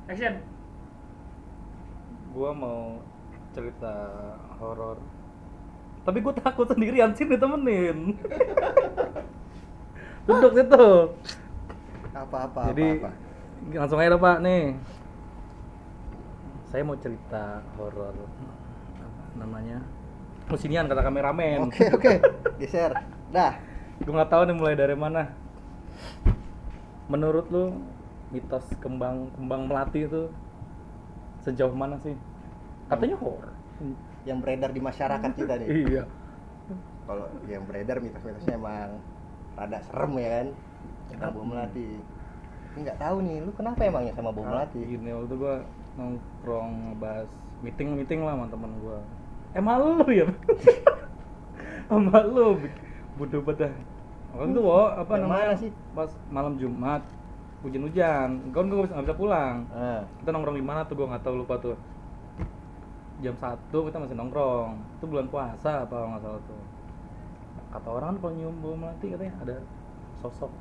Action. Gua mau cerita horor. Tapi gue takut sendirian sih ditemenin. Duduk situ. Apa Jadi langsung aja Pak nih. Saya mau cerita horor. Apa namanya? Musinian kata kameramen. Oke, geser. Dah. Gue nggak tahu nih mulai dari mana. Menurut lu mitos kembang melati itu sejauh mana sih? Katanya horor. Yang beredar di masyarakat kita nih. Iya. Kalau yang beredar mitos-mitosnya emang rada serem ya kan. Tentang bom melati. Ini nggak tahu nih, lu kenapa emangnya sama bom melati? Gini waktu itu gua nongkrong ngebahas meeting lah sama teman gua. Malu ya? Malu bodoh banget. Waktu itu apa Yang namanya? mana sih? Pas malam Jumat hujan-hujan, kan gua nggak bisa pulang. Nah, Kita nongkrong di mana tuh gua nggak tahu, lupa tuh. Jam 1 kita masih nongkrong. Itu bulan puasa apa kalau nggak salah tuh. Kata orang kan kalau nyium bau melati katanya ada sosok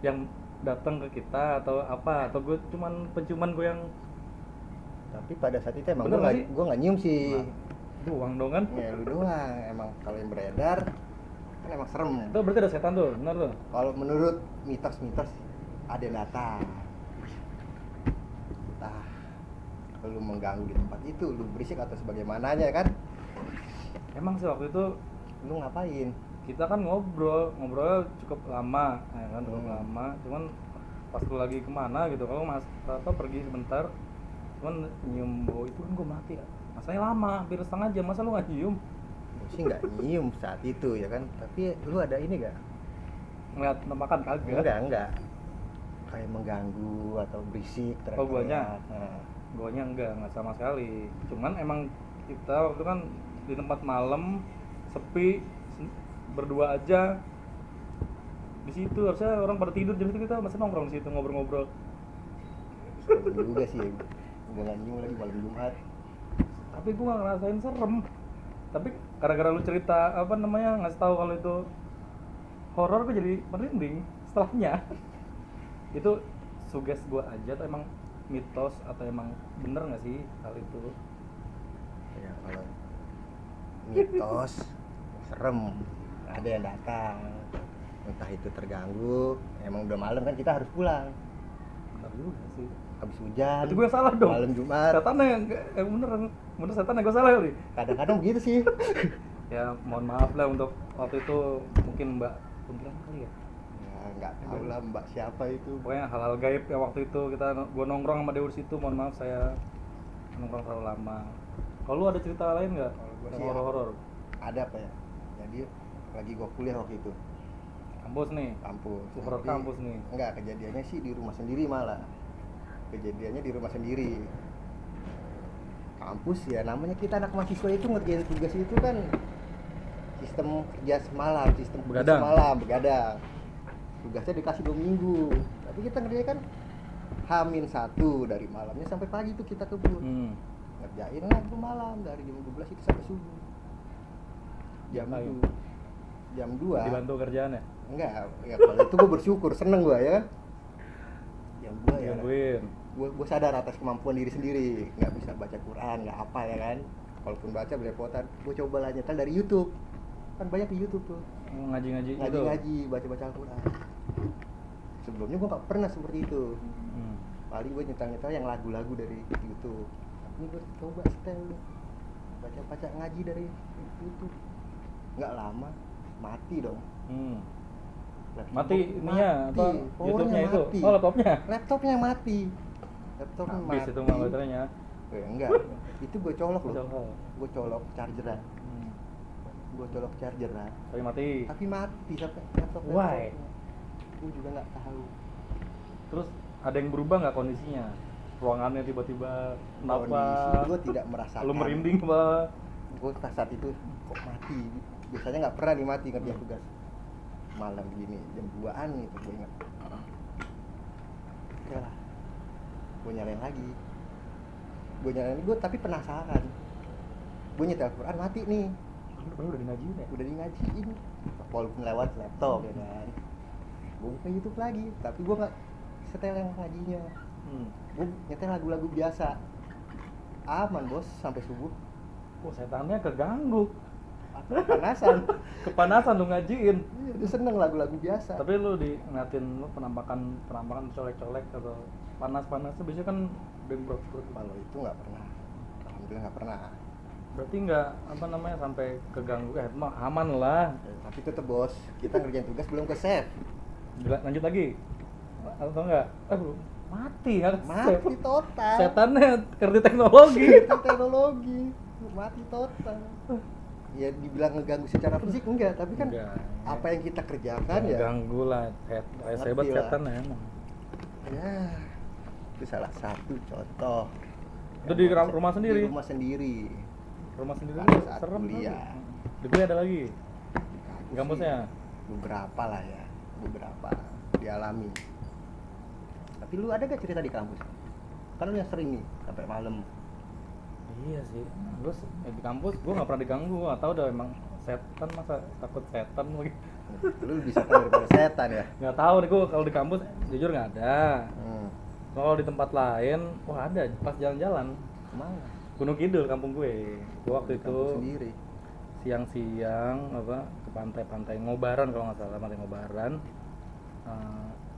yang datang ke kita atau apa, atau gue cuman penciuman gue yang tapi pada saat itu emang Bener nggak sih? gue nggak nyium sih. doang dong kan. Ya lu doang. Emang kalau yang beredar kan emang serem. Itu berarti ada setan tuh, benar tuh. Kalau menurut mitos-mitos ada yang datang. Entah lu mengganggu di tempat itu, lu berisik atau sebagaimananya kan? Emang sih waktu itu Lu ngapain? kita kan ngobrol cukup lama, ya kan, cukup lama. Cuman pas lu lagi kemana gitu, kalau mas apa pergi sebentar, cuman nyium bau itu kan gue mati ya. Masanya lama, hampir setengah jam, masa lu nggak nyium? Gue sih nggak nyium saat itu ya kan, tapi lu ada ini gak? Ngeliat makan kagak? Enggak. Kayak mengganggu atau berisik teriak-teriak. Oh, guanya? Nah, Guanya enggak sama sekali. Cuman emang kita waktu kan di tempat malam sepi, berdua aja di situ. Harusnya orang pada tidur, jadi kita masih nongkrong di situ ngobrol-ngobrol. serem juga sih ya. Gue nggak nyium lagi malam Jumat. Tapi gua nggak ngerasain serem. Tapi gara-gara lu cerita apa namanya ngasih tahu kalau itu horor, gua jadi merinding setelahnya. Itu suges gua aja atau emang mitos atau emang bener nggak sih hal itu? Ya kalau mitos serem, ada yang datang, entah itu terganggu. Emang udah malam kan, kita harus pulang. Bener juga sih. Habis hujan. Berarti gue yang salah dong. Malam Jumat. Setannya yang bener setan yang gue salah kali. Kadang-kadang begitu sih. Ya mohon maaf lah untuk waktu itu mungkin Mbak kuntilanak kali ya. Ya nggak tahu lah mbak siapa itu. Pokoknya hal-hal gaib ya waktu itu gue nongkrong sama Deus itu, mohon maaf saya nongkrong terlalu lama. Kalau lu ada cerita lain nggak? Kalau gua Yang sih horor-horor. ada apa ya? Jadi lagi gua kuliah waktu itu, Kampus nih. kampus. Horor Tapi kampus nih. enggak, kejadiannya sih di rumah sendiri malah. Kejadiannya di rumah sendiri. Kampus ya, namanya kita anak mahasiswa itu ngerjain tugas itu kan sistem kerja semalam, sistem kerja Begadang. semalam, begadang. Tugasnya dikasih 2 minggu. Tapi kita ngerjain kan H-1 dari malamnya sampai pagi tuh kita kebun. Ngerjain lah tuh malam dari jam 12 itu sampai subuh. Jam Ngapain? 2. Jam 2. Dibantu kerjaan ya? Enggak, ya kalau itu gue bersyukur, seneng gue ya kan. Jam 2 ya. Gangguin. Gue sadar atas kemampuan diri sendiri, nggak bisa baca Quran, nggak apa ya kan. Kalaupun baca belepotan, gue coba lah nyetel dari YouTube. Kan banyak di YouTube tuh. Ngaji-ngaji itu. Ngaji-ngaji, baca-baca Al-Quran. Sebelumnya gue nggak pernah seperti itu. Paling gue nyetel-nyetel yang lagu-lagu dari YouTube. Ini gue coba setel deh, baca-baca ngaji dari YouTube. Nggak lama, mati dong. Laptop Mati ininya apa? powernya YouTube-nya itu. mati. Oh, laptopnya. Laptopnya mati. Laptopnya Habis mati. itu mah baterainya. Enggak, itu gue colok loh. Colok. Gue colok chargeran. Gue colok chargeran. Tapi mati. Tapi mati sampai laptop. Why? Gue juga nggak tahu. Terus ada yang berubah nggak kondisinya? Ruangannya tiba-tiba kenapa? Kondisi gue tidak merasakan. Lu merinding apa? Gue pas saat itu kok mati. Biasanya nggak pernah nih mati ngerjain tugas malam begini, jam 2-an itu gue ingat. Oke lah, gue nyalain lagi. Gue tapi penasaran. Gue nyetel Quran mati nih. Udah dinajiin ya? Udah di ngajiin walaupun lewat laptop ya kan. Gue buka YouTube lagi, tapi gue nggak setel yang ngajinya. Gue nyetel lagu-lagu biasa, aman bos sampai subuh. Setannya keganggu. Kepanasan. Kepanasan lu ngajiin. Iya, dia seneng lagu-lagu biasa. Tapi lu ngeliatin lu penampakan colek-colek atau panas-panas tuh biasanya kan bentrok. Kalau itu nggak pernah, alhamdulillah nggak pernah. Berarti nggak sampai keganggu, mah aman lah. Tapi tetep bos, kita ngerjain tugas belum ke save. Lanjut lagi atau enggak? Belum mati harus Mati total. Setannya kerja teknologi. Teknologi mati total. Ya dibilang ngeganggu secara fisik enggak, tapi kan Enggak. apa yang kita kerjakan ya ganggu lah. Hebat lah. setan ya emang. ya itu salah satu contoh. Itu di rumah sendiri? Di rumah sendiri. Rumah sendiri Pada lu saat serem kuliah. kali. Di kuliah ada lagi? Aku Kampusnya? sih beberapa lah ya, beberapa dialami. Tapi lu ada gak cerita di kampus? Kan lu yang sering nih sampai malam. Iya sih, di kampus gue nggak pernah diganggu, nggak tahu udah emang setan, masa takut setan lagi. Lu lebih setan daripada setan ya? Nggak tahu nih, gue kalau di kampus jujur nggak ada. Hmm. Kalau di tempat lain, wah ada pas jalan-jalan. Kemana? Gunung Kidul kampung gue. Gue waktu Di itu kampus sendiri. siang-siang ke pantai Ngobaran kalau nggak salah, pantai Ngobaran.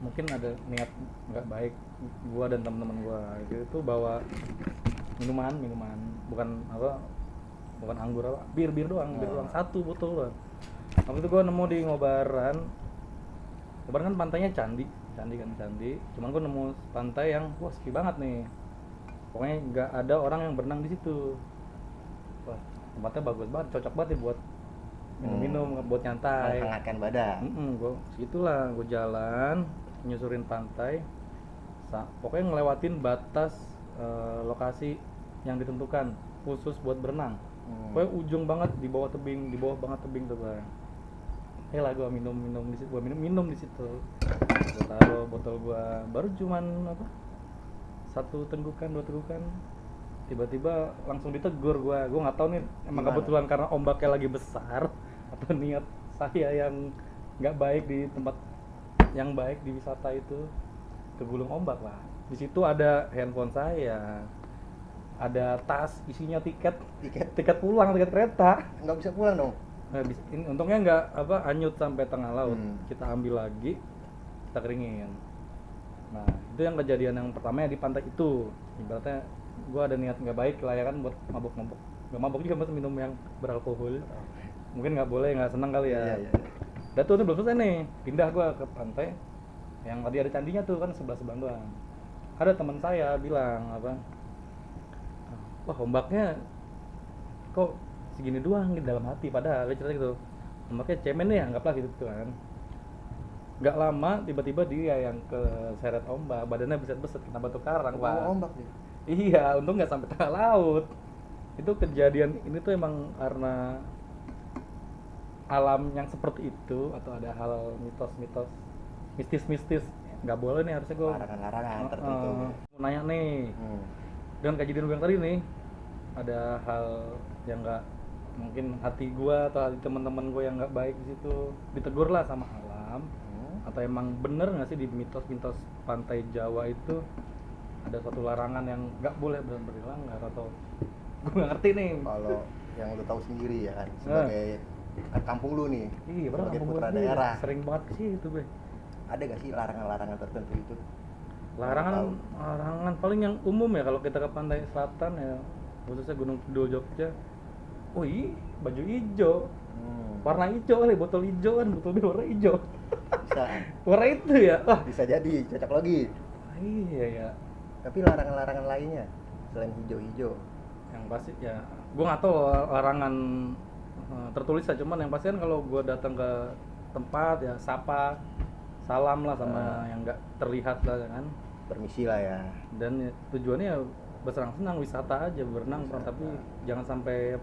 Mungkin ada niat nggak baik gue dan teman-teman gue itu bawa minuman bukan anggur, bir doang satu botol doang. Waktu itu gue nemu di Ngobaran kan pantainya candi, cuman gue nemu pantai yang wah sepi banget nih, pokoknya nggak ada orang yang berenang di situ. Wah, tempatnya bagus banget, cocok banget ya buat minum, buat nyantai, menghangatkan badan. Gue segitulah, gue jalan nyusurin pantai, pokoknya ngelewatin batas lokasi yang ditentukan khusus buat berenang. Pokoknya ujung banget di bawah banget tebing tuh bang. Lah gue minum di situ, gue taruh botol gue, baru cuman satu tenggukan, 2 tenggukan, tiba-tiba langsung ditegur gue nggak tahu nih emang Gimana? kebetulan karena ombaknya lagi besar atau niat saya yang nggak baik di tempat yang baik di wisata itu kegulung ombak lah. Di situ ada handphone saya, ada tas isinya tiket pulang, tiket kereta. Nggak bisa pulang dong. Nah, untungnya nggak hanyut sampai tengah laut. Kita ambil lagi, kita keringin. Nah itu yang kejadian yang pertama ya di pantai itu. Ibaratnya gue ada niat nggak baik lah ya kan, buat mabok-mabok. Nggak mabok juga, buat minum yang beralkohol. Mungkin nggak boleh, nggak senang kali ya. Iya. Dan tuh belum selesai nih, pindah gue ke pantai yang tadi ada candinya tuh kan, sebelah doang. Ada teman saya bilang wah ombaknya kok segini doang di dalam hati, padahal dia cerita gitu, ombaknya cemen ya, anggaplah gitu kan. Nggak lama tiba-tiba dia yang keseret ombak, badannya beset-beset kena batu karang pak. Ombak deh. Iya, untung nggak sampai tengah laut. Itu kejadian ini tuh emang karena alam yang seperti itu, atau ada hal mitos-mitos mistis nggak boleh nih, harusnya gue larangan tertentu. mau nanya nih, dengan kejadian gue yang tadi nih, ada hal yang nggak mungkin hati gue atau hati teman-teman gue yang nggak baik di situ, ditegur lah sama alam. Atau emang bener nggak sih di mitos-mitos pantai Jawa itu ada suatu larangan yang nggak boleh benar-benar dilanggar, atau gue nggak ngerti nih. Kalau yang lu tahu sendiri ya kan, sebagai kan kampung lu nih, Iya, bener, sebagai kampung putra gue daerah, sering banget ke situ gue. ada gak sih larangan-larangan tertentu itu? Larangan paling yang umum ya kalau kita ke pantai selatan ya, khususnya Gunung Kidul Jogja. Oh iya, baju hijau, warna hijau kali, botol hijau kan, botol bir warna hijau. Bisa. Warna itu ya, wah Bisa jadi cocok lagi. iya ya. Tapi larangan-larangan lainnya selain hijau-hijau, Yang pasti ya, gue nggak tahu larangan tertulis aja, cuman yang pasti kan kalau gue datang ke tempat ya sapa, salam lah sama yang nggak terlihat lah kan. permisi lah ya. Dan tujuannya ya bersenang-senang, wisata aja, berenang, tapi jangan sampai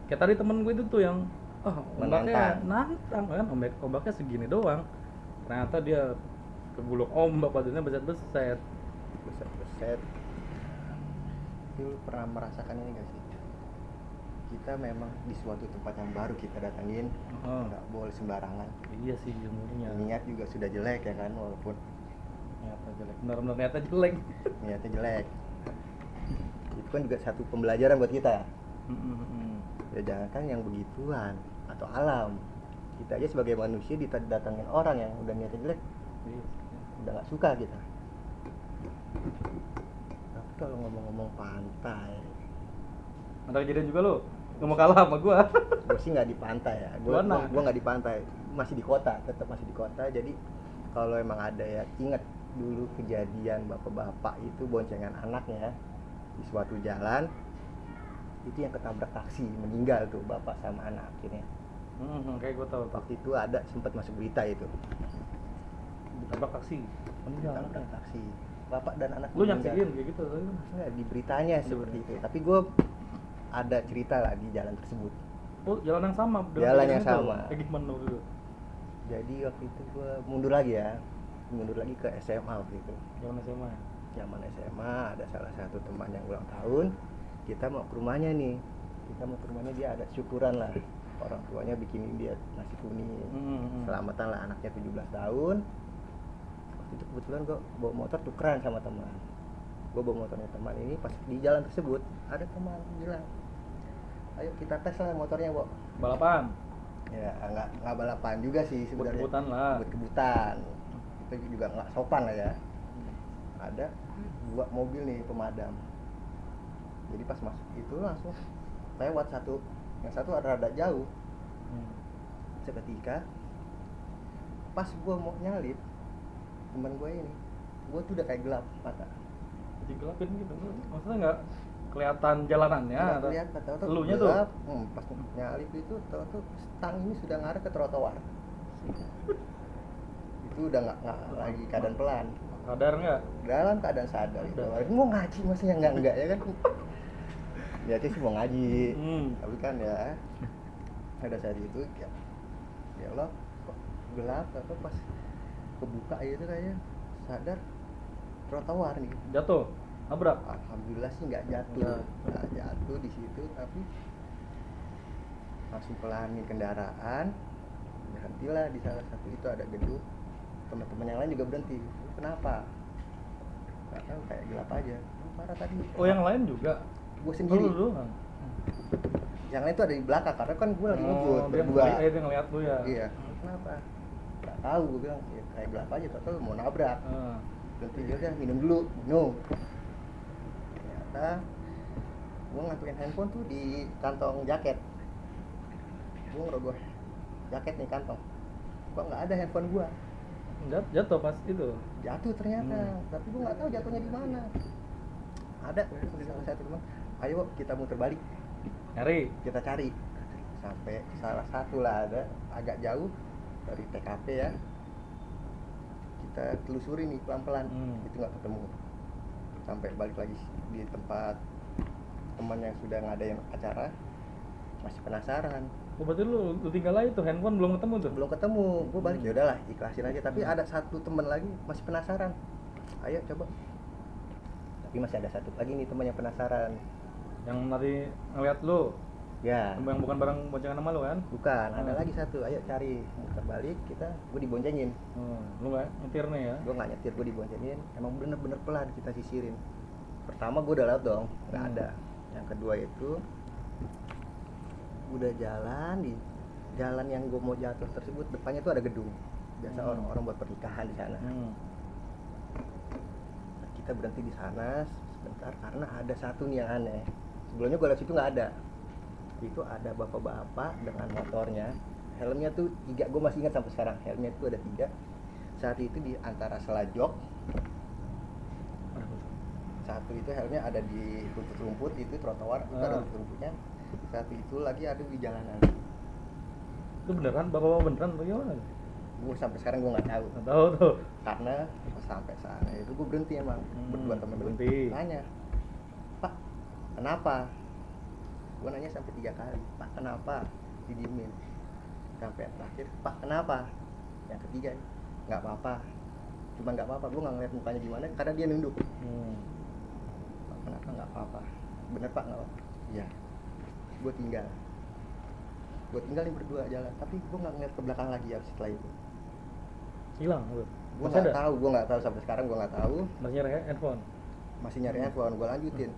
kayak tadi temen gue itu tuh yang ombaknya nantang kan, ombaknya segini doang, ternyata dia kegulung ombak, badannya beset-beset. Lu pernah merasakan ini gak sih? Kita memang di suatu tempat yang baru kita datangin, nggak boleh sembarangan. Iya sih, jumurnya Niat juga sudah jelek ya kan, walaupun ternyata jelek. Benar-benar niatnya jelek. Niatnya jelek. Itu kan juga satu pembelajaran buat kita. Ya jangan kan yang begituan atau alam. Kita aja sebagai manusia didatangin orang yang udah niatnya jelek, udah nggak suka kita. Tapi kalau ngomong-ngomong pantai, Ada kejadian juga lo nggak mau kalah sama gua. gue sih nggak di pantai ya. Gue nggak di pantai, masih di kota, tetap masih di kota. Jadi kalau emang ada ya, ingat dulu kejadian bapak-bapak itu boncengan anaknya di suatu jalan, itu yang ketabrak taksi, meninggal tuh bapak sama anak akhirnya. Kayak gua tahu. Waktu itu ada sempat masuk berita itu. Ditabrak taksi. Meninggal. Ketabrak taksi. Bapak dan anak. Lu nyaksiin kayak gitu? Enggak, di beritanya seperti itu. Tapi gue ada cerita lah di jalan tersebut. Oh, jalan yang sama. Jalan yang sama. Kayak gimana dulu? Jadi waktu itu gue mundur lagi ke SMA waktu itu. Jalan SMA. Zaman SMA ada salah satu teman yang ulang tahun, kita mau ke rumahnya nih. Dia ada syukuran lah, orang tuanya bikinin dia nasi kuning. Selamatan lah anaknya 17 tahun. Waktu itu kebetulan gue bawa motor tukeran sama teman. Gue bawa motornya teman ini, pas di jalan tersebut ada teman bilang, ayo kita tes lah motornya, Bo. Balapan? Ya nggak balapan juga sih sebenarnya. Buat-kebutan lah. Buat-kebutan. Itu juga nggak sopan lah ya. Ada 2 mobil nih pemadam. Jadi pas masuk itu langsung lewat satu, yang satu rada jauh. Seketika pas gue mau nyalip, teman gue ini, gue tuh udah kayak gelap mata. Jadi gelapin gitu, maksudnya nggak kelihatan jalanannya? Nggak kelihatan, tahu-tahu elunya gelap. tuh? Pas nyalip itu tahu-tahu stang ini sudah ngarah ke trotoar. Itu udah nggak lagi keadaan pelan. Sadar nggak? Dalam keadaan sadar itu. Mau ngaji maksudnya enggak ya kan? Niatnya sih mau ngaji. Tapi kan ya pada saat itu ya Allah kok gelap atau pas kebuka itu kayaknya sadar trotoar nih. Jatuh? Nabrak? Alhamdulillah sih nggak jatuh. Nggak jatuh di situ, tapi langsung pelanin kendaraan. Berhentilah di salah satu itu ada gedung. Teman-teman yang lain juga berhenti. Kenapa? Nggak tahu, kayak gelap aja. Parah tadi. Oh, yang lain juga? Gue sendiri. Lu Yang lain tuh ada di belakang karena kan gue lagi ngebut dia berdua. Dia ngeliat lu ya? Iya. Kenapa? Nggak tahu, gue bilang ya, kayak gelap aja. Tahu mau nabrak. Berhenti dia udah minum dulu, minum. Ternyata gue ngaturin handphone tuh di kantong jaket. Gue ngerogoh jaket nih kantong. Kok nggak ada handphone gue? Jatuh pas itu? Jatuh ternyata, tapi gue nggak tahu jatuhnya di mana. Ada salah satu teman, ayo kita muter balik, Nyari? kita cari sampai salah satu lah ada agak jauh dari TKP ya. Kita telusuri nih pelan-pelan, itu nggak ketemu. Sampai balik lagi di tempat teman yang sudah ngadain acara, masih penasaran. Oh, berarti lu tinggal aja tuh, handphone belum ketemu tuh? Belum ketemu, gue balik ya udahlah ikhlasin aja. Tapi ada satu teman lagi masih penasaran, ayo coba. Tapi masih ada satu lagi nih teman yang penasaran. Yang tadi ngeliat lu? Ya. Yang bukan barang boncengan sama lu kan? Bukan, ada lagi satu, ayo cari. Muter balik, gue diboncengin. Lu nggak nyetir nih ya? Gue nggak nyetir, gue diboncengin. Emang bener-bener pelan kita sisirin. Pertama gue udah lewat dong, nggak ada. Yang kedua itu udah jalan di jalan yang gue mau jatuh tersebut, depannya tuh ada gedung. Biasa orang-orang buat pernikahan di sana. Nah, kita berhenti di sana sebentar karena ada satu nih yang aneh. Sebelumnya gue lihat situ nggak ada. Itu ada bapak-bapak dengan motornya, helmnya tuh 3, gue masih ingat sampai sekarang, helmnya tuh ada 3. Saat itu di antara selajok, satu itu helmnya ada di rumput-rumput, itu trotoar, itu ada rumput-rumputnya. Satu itu lagi ada di jalanan. Itu beneran? Bapak-bapak beneran atau gimana? Gue sampai sekarang gue nggak tahu. Nggak tahu tuh. Karena sampai sana itu gue berhenti emang, berdua temen berhenti. Nanya, Pak, kenapa? Gue nanya sampai 3 kali, Pak kenapa? Didiemin. Sampai terakhir, Pak kenapa? Yang ketiga, nggak apa-apa. Cuma nggak apa-apa, gue nggak ngeliat mukanya gimana karena dia nunduk. Pak kenapa? Nggak apa-apa. Bener Pak, nggak apa-apa. Iya. Gue tinggal nih berdua jalan, tapi gue nggak ngeliat ke belakang lagi ya setelah itu. Hilang lu? Gue Masih nggak ada? tahu, gue nggak tahu sampai sekarang gue nggak tahu. Masih nyari handphone. Masih nyari handphone, gue lanjutin.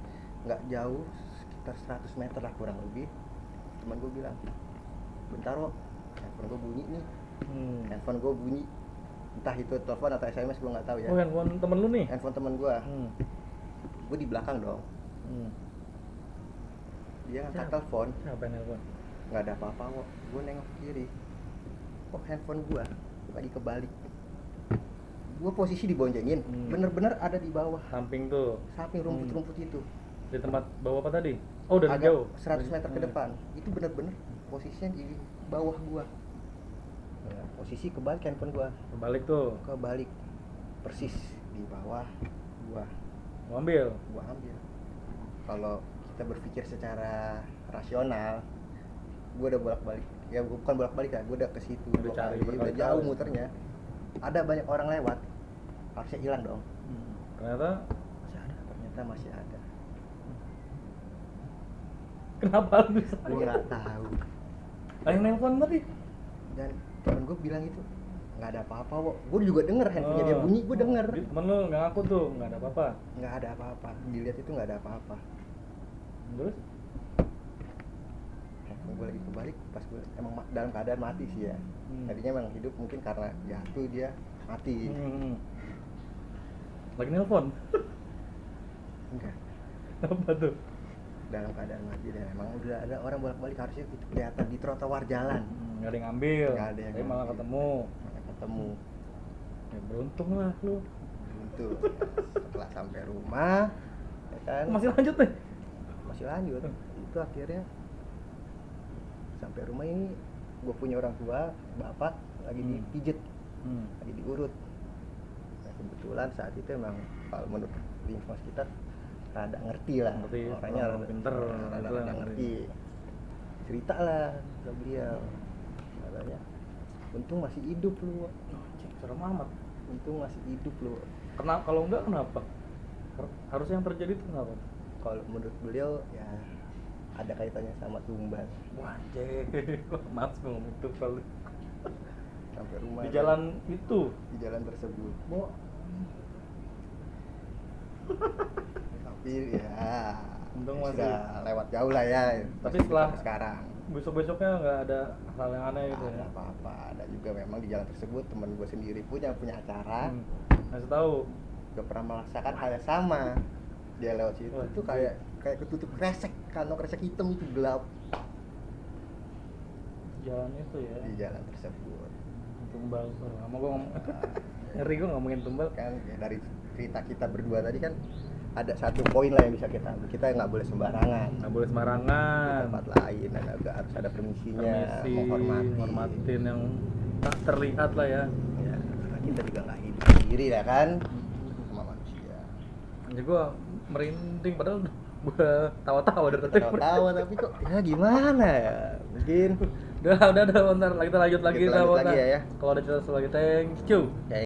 Nggak jauh, sekitar 100 meter lah kurang lebih. Teman gue bilang, bentar kok, handphone gue bunyi nih. Handphone gue bunyi. Entah itu telepon atau SMS gue nggak tahu ya. Oh, handphone temen lu nih? Handphone teman gue. Hmm. Gue di belakang dong. Hmm. Dia ngangkat Siapa? telepon, Siapa yang nelfon? nggak ada apa-apa kok. Gue nengok kiri, kok handphone gue lagi kebalik. Gue posisi dibonjengin, bener-bener ada di bawah Samping tuh. samping rumput-rumput itu. Di tempat bawah apa tadi? Oh, dari Agak jauh. 100 meter ke depan. Itu bener-bener posisinya di bawah gua. Ya, posisi kebalik handphone gua, Kebalik tuh. kebalik persis di bawah gua. Mau ambil. Gua ambil. Kalau kita berpikir secara rasional, gua udah bolak-balik. Ya bukan bolak-balik ya, gua udah ke situ. Udah dua cari kali, udah berkali-kali. jauh muternya. Ada banyak orang lewat. Harusnya hilang dong. Ternyata Masih ada. Ternyata masih ada. kenapa lu? Gua nggak tahu. Yang nelfon tadi. Dan temen gue bilang itu nggak ada apa-apa kok. Gue juga denger handphonenya dia bunyi, gue denger. Temen lu nggak ngaku tuh, nggak ada apa-apa. Nggak ada apa-apa, dilihat itu nggak ada apa-apa. Terus? Handphone gue lagi kebalik, pas gue emang dalam keadaan mati sih ya. Tadinya emang hidup, mungkin karena jatuh dia mati. Lagi nelfon. Enggak, Apa tuh? dalam keadaan mati dan emang udah ada orang bolak-balik, harusnya itu kelihatan di trotoar jalan. Nggak ada yang ngambil. Nggak ada yang Tapi malah ngambil. ketemu. Mana ketemu. Ya, beruntung lah lu. Itu setelah sampai rumah, ya kan? Masih lanjut deh. Masih lanjut. Itu akhirnya sampai rumah ini gue punya orang tua, bapak lagi dipijet, lagi diurut. Nah, kebetulan saat itu emang kalau menurut lingkungan sekitar rada ngerti lah, Ngerti, orangnya orang rada pinter, rada, gitu rada lah. ngerti. Cerita lah ke beliau, katanya untung masih hidup lu, Cik, serem amat. untung masih hidup lu. Kenapa? Kalau enggak kenapa? Harusnya yang terjadi itu kenapa? Kalau menurut beliau ya ada kaitannya sama tumbal. Wah, anjir. Maaf gue ngomong itu kali. Sampai rumah Di jalan itu. di jalan tersebut. Mau Tapi ya Untung ya masih- sudah lewat jauh lah ya. Tapi Masih setelah- sampai sekarang besok-besoknya nggak ada hal yang aneh gitu nggak ya? ada apa-apa. Ada juga memang di jalan tersebut teman gue sendiri pun yang punya acara Ngasih tahu. juga pernah merasakan hal yang sama. Dia lewat situ Wah, tuh kayak ketutup kresek, kantong kresek hitam itu gelap Jalan itu ya. di jalan tersebut. Tumbal. Lama gue ngomong. Ngeri gue ngomongin tumbal. Kan ya, dari cerita kita berdua tadi kan ada satu poin lah yang bisa kita ambil. Kita nggak boleh sembarangan Nggak boleh di sembarangan. tempat lain, dan juga harus ada permisinya, Permisi, menghormati. hormatin yang tak terlihat lah ya. Ya, karena kita juga nggak hidup sendiri ya kan, sama manusia. Jadi gue merinding padahal gue tawa-tawa dari tadi. Tawa-tawa tapi kok ya gimana ya? Mungkin Udah, bentar. Kita lanjut lagi. Kita lanjut lagi ya. Kalau ada cerita lagi, thank you. ya